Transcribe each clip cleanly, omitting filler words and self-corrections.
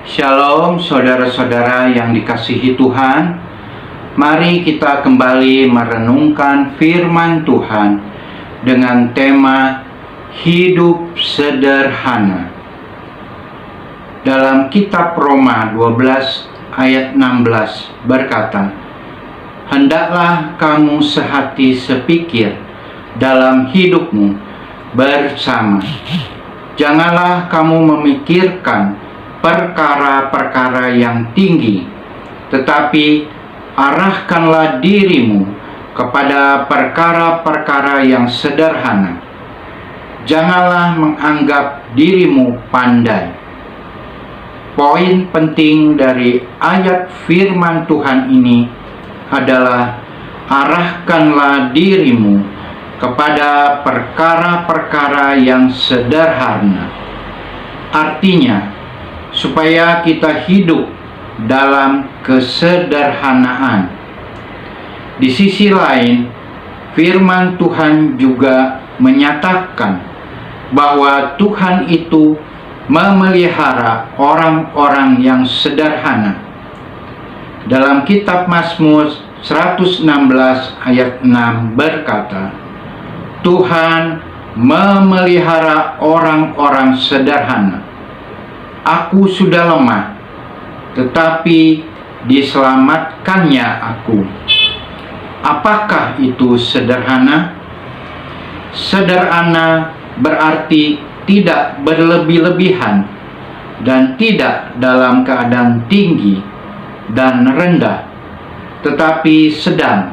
Shalom saudara-saudara yang dikasihi Tuhan. Mari kita kembali merenungkan firman Tuhan dengan tema hidup sederhana. Dalam kitab Roma 12 ayat 16 berkata, "Hendaklah kamu sehati sepikir dalam hidupmu bersama. Janganlah kamu memikirkan perkara-perkara yang tinggi, tetapi arahkanlah dirimu kepada perkara-perkara yang sederhana. Janganlah menganggap dirimu pandai." Poin penting dari ayat firman Tuhan ini adalah arahkanlah dirimu kepada perkara-perkara yang sederhana. Artinya, supaya kita hidup dalam kesederhanaan. Di sisi lain, firman Tuhan juga menyatakan bahwa Tuhan itu memelihara orang-orang yang sederhana. Dalam kitab Mazmur 116 ayat 6 berkata, "Tuhan memelihara orang-orang sederhana. Aku sudah lemah, tetapi diselamatkannya aku." Apakah itu sederhana? Sederhana berarti tidak berlebih-lebihan dan tidak dalam keadaan tinggi dan rendah, tetapi sedang.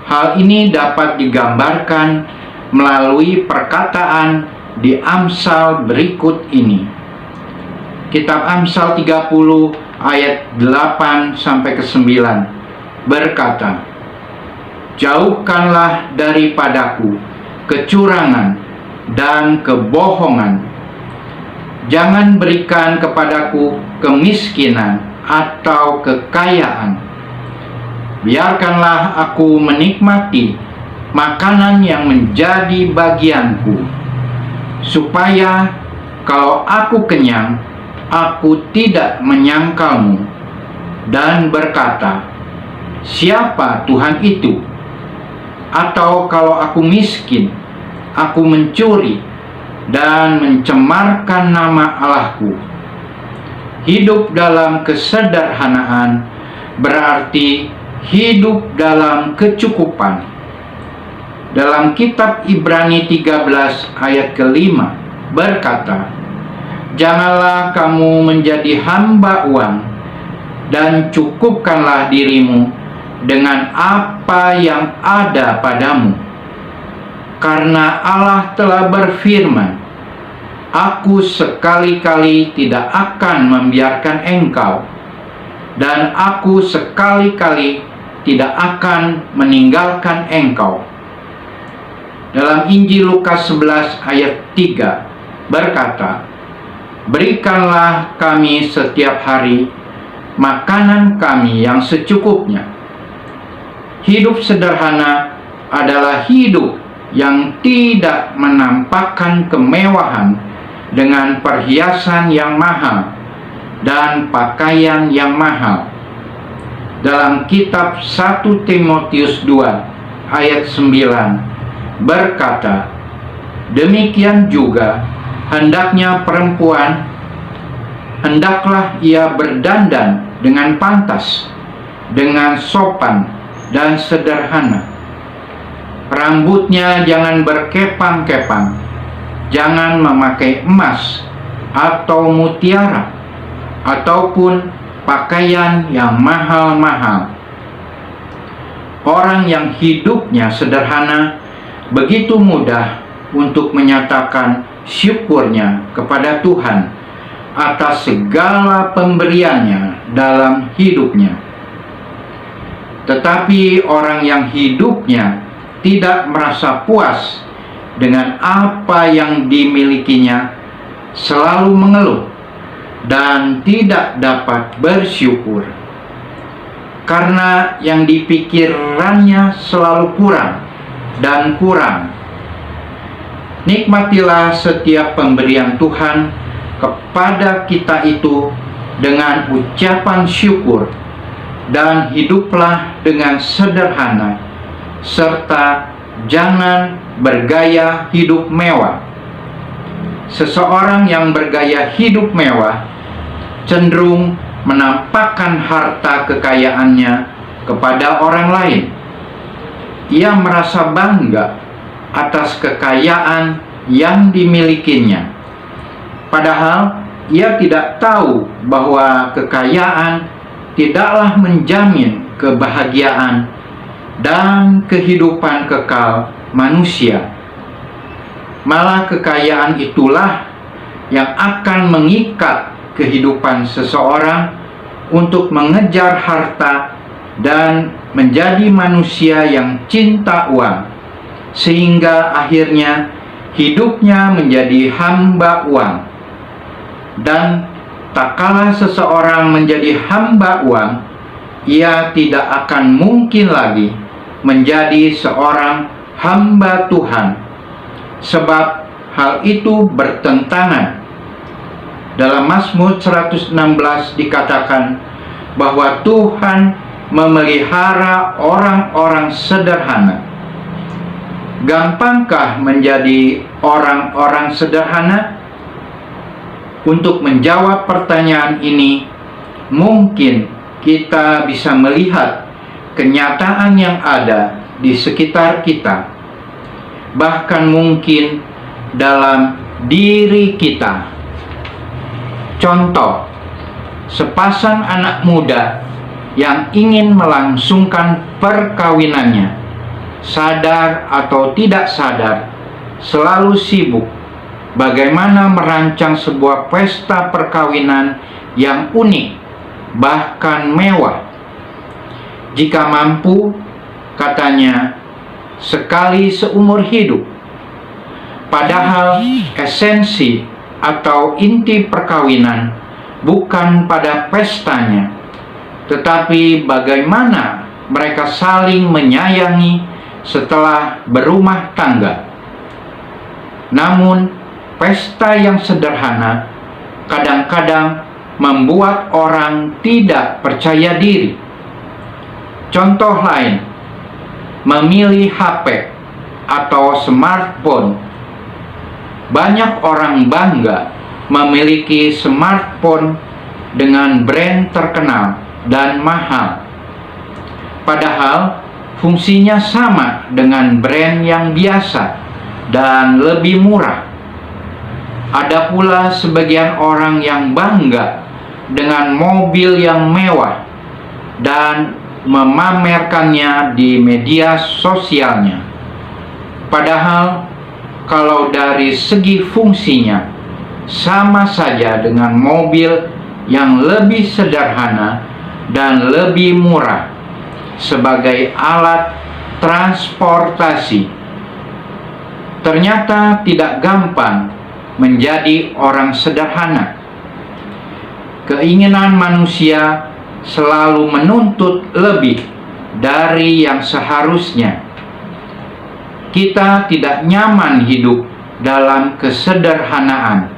Hal ini dapat digambarkan melalui perkataan di Amsal berikut ini. Kitab Amsal 30 ayat 8 sampai ke 9 berkata, "Jauhkanlah daripadaku kecurangan dan kebohongan. Jangan berikan kepadaku kemiskinan atau kekayaan. Biarkanlah aku menikmati makanan yang menjadi bagianku, supaya kalau aku kenyang, aku tidak menyangkalmu dan berkata, 'Siapa Tuhan itu?' Atau kalau aku miskin, aku mencuri dan mencemarkan nama Allahku." Hidup dalam kesederhanaan berarti hidup dalam kecukupan. Dalam kitab Ibrani 13 ayat ke-5 berkata, "Janganlah kamu menjadi hamba uang, dan cukupkanlah dirimu dengan apa yang ada padamu. Karena Allah telah berfirman, 'Aku sekali-kali tidak akan membiarkan engkau, dan aku sekali-kali tidak akan meninggalkan engkau.'" Dalam Injil Lukas 11 ayat 3 berkata, "Berikanlah kami setiap hari makanan kami yang secukupnya." Hidup sederhana adalah hidup yang tidak menampakkan kemewahan dengan perhiasan yang mahal dan pakaian yang mahal. Dalam kitab 1 Timotius 2 ayat 9 berkata, "Demikian juga hendaknya perempuan, hendaklah ia berdandan dengan pantas, dengan sopan dan sederhana. Rambutnya jangan berkepang-kepang, jangan memakai emas atau mutiara, ataupun pakaian yang mahal-mahal." Orang yang hidupnya sederhana begitu mudah untuk menyatakan syukurnya kepada Tuhan atas segala pemberiannya dalam hidupnya. Tetapi orang yang hidupnya tidak merasa puas dengan apa yang dimilikinya, selalu mengeluh dan tidak dapat bersyukur, karena yang dipikirkannya selalu kurang dan kurang. Nikmatilah setiap pemberian Tuhan kepada kita itu dengan ucapan syukur, dan hiduplah dengan sederhana, serta jangan bergaya hidup mewah. Seseorang yang bergaya hidup mewah cenderung menampakkan harta kekayaannya kepada orang lain. Ia merasa bangga atas kekayaan yang dimilikinya, padahal ia tidak tahu bahwa kekayaan tidaklah menjamin kebahagiaan dan kehidupan kekal manusia. Malah kekayaan itulah yang akan mengikat kehidupan seseorang untuk mengejar harta dan menjadi manusia yang cinta uang, sehingga akhirnya hidupnya menjadi hamba uang. Dan tak kala seseorang menjadi hamba uang, ia tidak akan mungkin lagi menjadi seorang hamba Tuhan, sebab hal itu bertentangan. Dalam Mazmur 116 dikatakan bahwa Tuhan memelihara orang-orang sederhana. Gampangkah menjadi orang-orang sederhana? Untuk menjawab pertanyaan ini, mungkin kita bisa melihat kenyataan yang ada di sekitar kita, bahkan mungkin dalam diri kita. Contoh, sepasang anak muda yang ingin melangsungkan perkawinannya, sadar atau tidak sadar, selalu sibuk bagaimana merancang sebuah pesta perkawinan yang unik, bahkan mewah. Jika mampu, katanya, sekali seumur hidup. Padahal esensi atau inti perkawinan bukan pada pestanya, tetapi bagaimana mereka saling menyayangi setelah berumah tangga. Namun, pesta yang sederhana kadang-kadang membuat orang tidak percaya diri. Contoh lain, memilih HP atau smartphone. Banyak orang bangga memiliki smartphone dengan brand terkenal dan mahal, padahal fungsinya sama dengan brand yang biasa dan lebih murah. Ada pula sebagian orang yang bangga dengan mobil yang mewah dan memamerkannya di media sosialnya. Padahal kalau dari segi fungsinya sama saja dengan mobil yang lebih sederhana dan lebih murah sebagai alat transportasi. Ternyata tidak gampang menjadi orang sederhana. Keinginan manusia selalu menuntut lebih dari yang seharusnya. Kita tidak nyaman hidup dalam kesederhanaan.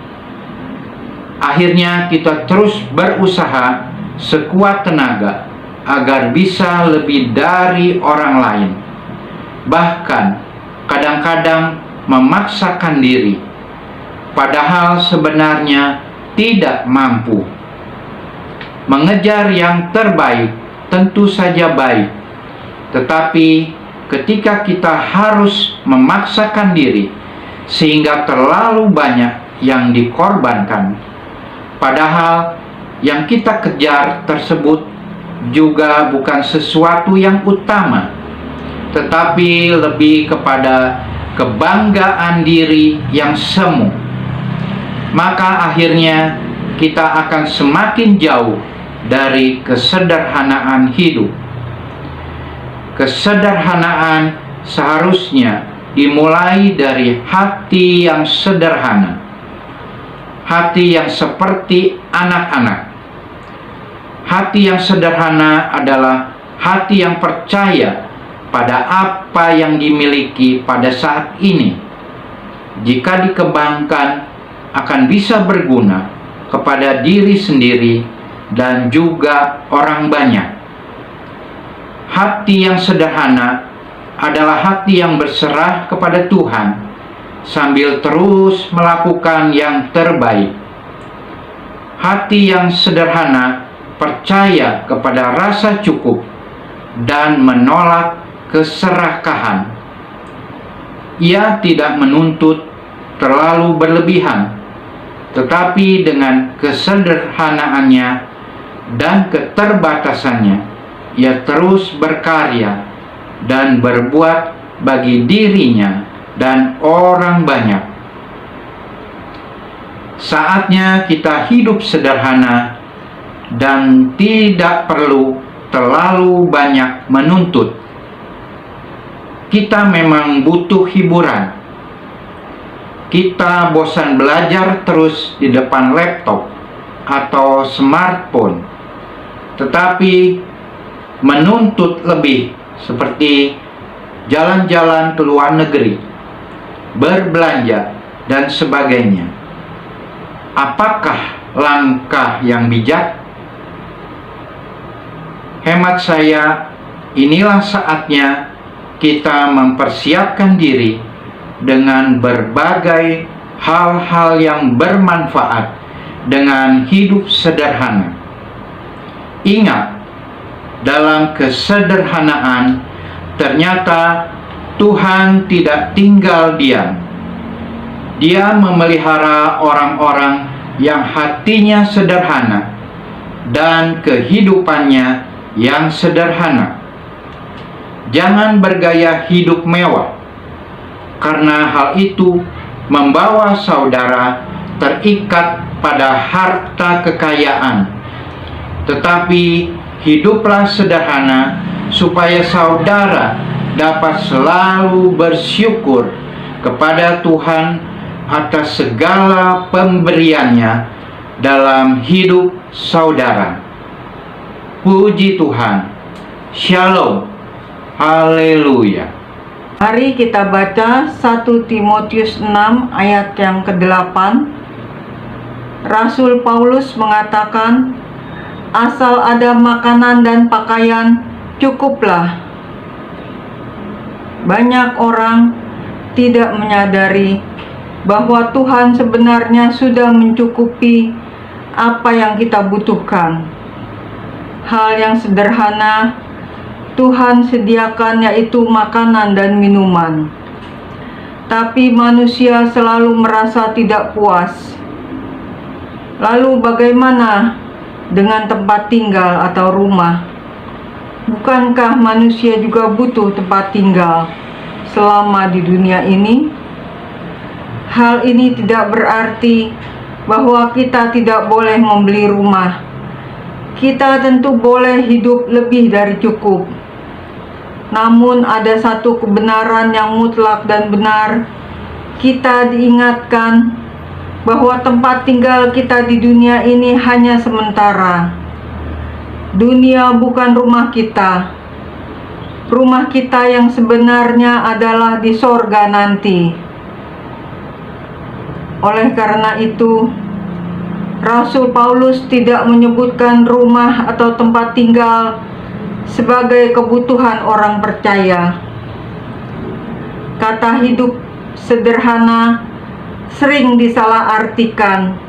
Akhirnya kita terus berusaha sekuat tenaga agar bisa lebih dari orang lain. Bahkan kadang-kadang memaksakan diri, padahal sebenarnya tidak mampu. Mengejar yang terbaik tentu saja baik, tetapi ketika kita harus memaksakan diri sehingga terlalu banyak yang dikorbankan, padahal yang kita kejar tersebut juga bukan sesuatu yang utama, tetapi lebih kepada kebanggaan diri yang semu, maka akhirnya kita akan semakin jauh dari kesederhanaan hidup. Kesederhanaan seharusnya dimulai dari hati yang sederhana, hati yang seperti anak-anak. Hati yang sederhana adalah hati yang percaya pada apa yang dimiliki pada saat ini. Jika dikembangkan akan bisa berguna kepada diri sendiri dan juga orang banyak. Hati yang sederhana adalah hati yang berserah kepada Tuhan sambil terus melakukan yang terbaik. Hati yang sederhana percaya kepada rasa cukup dan menolak keserakahan. Ia tidak menuntut terlalu berlebihan, tetapi dengan kesederhanaannya dan keterbatasannya, ia terus berkarya dan berbuat bagi dirinya dan orang banyak. Saatnya kita hidup sederhana dan tidak perlu terlalu banyak menuntut. Kita memang butuh hiburan. Kita bosan belajar terus di depan laptop atau smartphone, tetapi menuntut lebih seperti jalan-jalan ke luar negeri, berbelanja, dan sebagainya. Apakah langkah yang bijak? Hemat saya, inilah saatnya kita mempersiapkan diri dengan berbagai hal-hal yang bermanfaat dengan hidup sederhana. Ingat, dalam kesederhanaan ternyata Tuhan tidak tinggal diam. Dia memelihara orang-orang yang hatinya sederhana dan kehidupannya yang sederhana. Jangan bergaya hidup mewah, karena hal itu membawa saudara terikat pada harta kekayaan. Tetapi hiduplah sederhana supaya saudara dapat selalu bersyukur kepada Tuhan atas segala pemberiannya dalam hidup saudara. Puji Tuhan. Shalom. Haleluya. Mari kita baca 1 Timotius 6 ayat yang ke-8. Rasul Paulus mengatakan, asal ada makanan dan pakaian, cukuplah. Banyak orang tidak menyadari bahwa Tuhan sebenarnya sudah mencukupi apa yang kita butuhkan. Hal yang sederhana Tuhan sediakan, yaitu makanan dan minuman. Tapi manusia selalu merasa tidak puas. Lalu bagaimana dengan tempat tinggal atau rumah? Bukankah manusia juga butuh tempat tinggal selama di dunia ini? Hal ini tidak berarti bahwa kita tidak boleh membeli rumah. Kita tentu boleh hidup lebih dari cukup. Namun ada satu kebenaran yang mutlak dan benar. Kita diingatkan bahwa tempat tinggal kita di dunia ini hanya sementara. Dunia bukan rumah kita. Rumah kita yang sebenarnya adalah di sorga nanti. Oleh karena itu, Rasul Paulus tidak menyebutkan rumah atau tempat tinggal sebagai kebutuhan orang percaya. Kata hidup sederhana sering disalahartikan,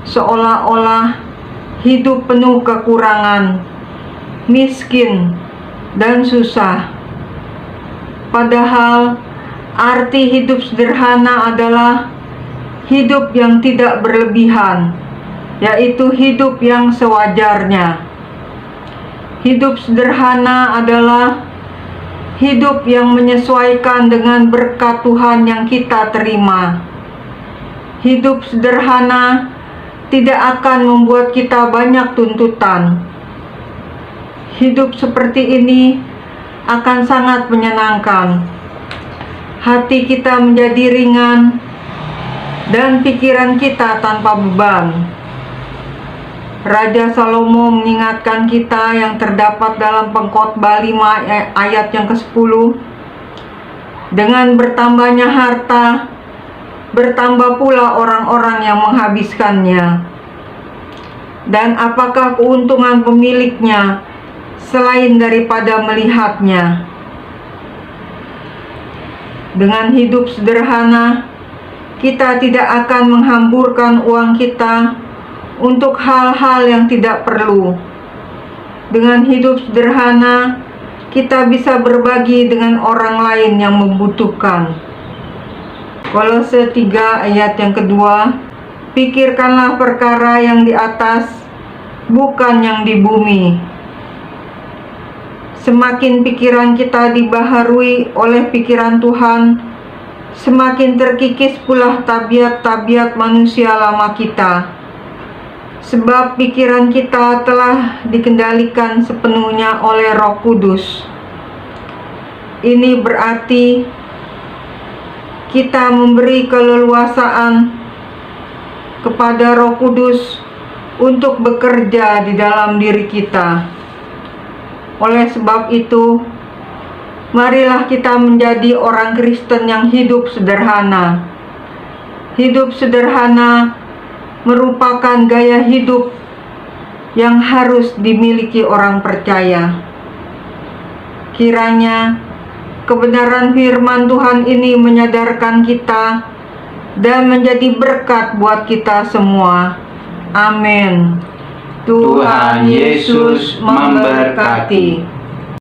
seolah-olah hidup penuh kekurangan, miskin, dan susah. Padahal arti hidup sederhana adalah hidup yang tidak berlebihan, yaitu hidup yang sewajarnya. Hidup sederhana adalah hidup yang menyesuaikan dengan berkat Tuhan yang kita terima. Hidup sederhana tidak akan membuat kita banyak tuntutan. Hidup seperti ini akan sangat menyenangkan. Hati kita menjadi ringan dan pikiran kita tanpa beban. Raja Salomo mengingatkan kita yang terdapat dalam Pengkhotbah 5 ayat yang ke-10. Dengan bertambahnya harta, bertambah pula orang-orang yang menghabiskannya. Dan apakah keuntungan pemiliknya selain daripada melihatnya? Dengan hidup sederhana, kita tidak akan menghamburkan uang kita untuk hal-hal yang tidak perlu. Dengan hidup sederhana, kita bisa berbagi dengan orang lain yang membutuhkan. Kolose 3 ayat yang kedua, pikirkanlah perkara yang di atas, bukan yang di bumi. Semakin pikiran kita dibaharui oleh pikiran Tuhan, semakin terkikis pula tabiat-tabiat manusia lama kita. Sebab pikiran kita telah dikendalikan sepenuhnya oleh Roh Kudus. Ini berarti kita memberi keleluasaan kepada Roh Kudus untuk bekerja di dalam diri kita. Oleh sebab itu, marilah kita menjadi orang Kristen yang hidup sederhana. Hidup sederhana merupakan gaya hidup yang harus dimiliki orang percaya. Kiranya kebenaran firman Tuhan ini menyadarkan kita dan menjadi berkat buat kita semua. Amin. Tuhan Yesus memberkati.